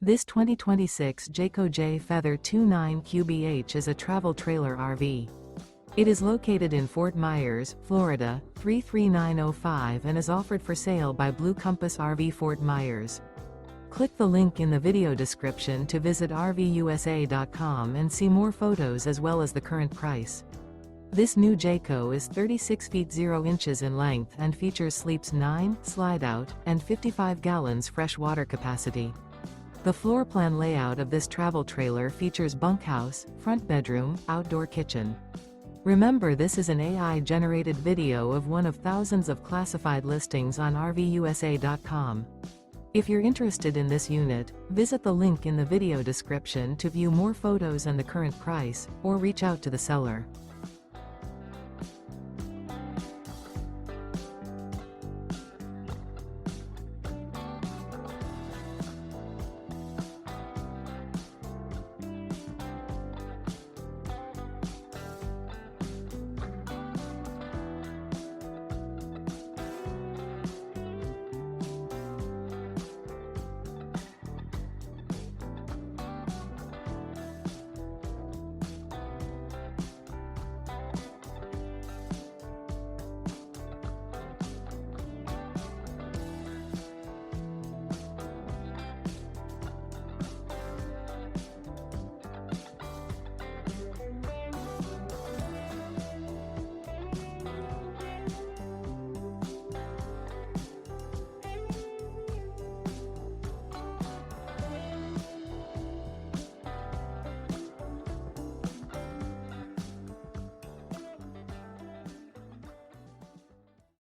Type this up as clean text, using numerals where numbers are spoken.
This 2026 Jayco Jay Feather 29QBH is a travel trailer RV. It is located in Fort Myers, Florida, 33905 and is offered for sale by Blue Compass RV Fort Myers. Click the link in the video description to visit RVUSA.com and see more photos as well as the current price. This new Jayco is 36 feet 0 inches in length and features sleeps 9, Slideout, and 55 gallons fresh water capacity. The floor plan layout of this travel trailer features bunkhouse, front bedroom, outdoor kitchen. Remember, this is an AI-generated video of one of thousands of classified listings on RVUSA.com. If you're interested in this unit, visit the link in the video description to view more photos and the current price, or reach out to the seller.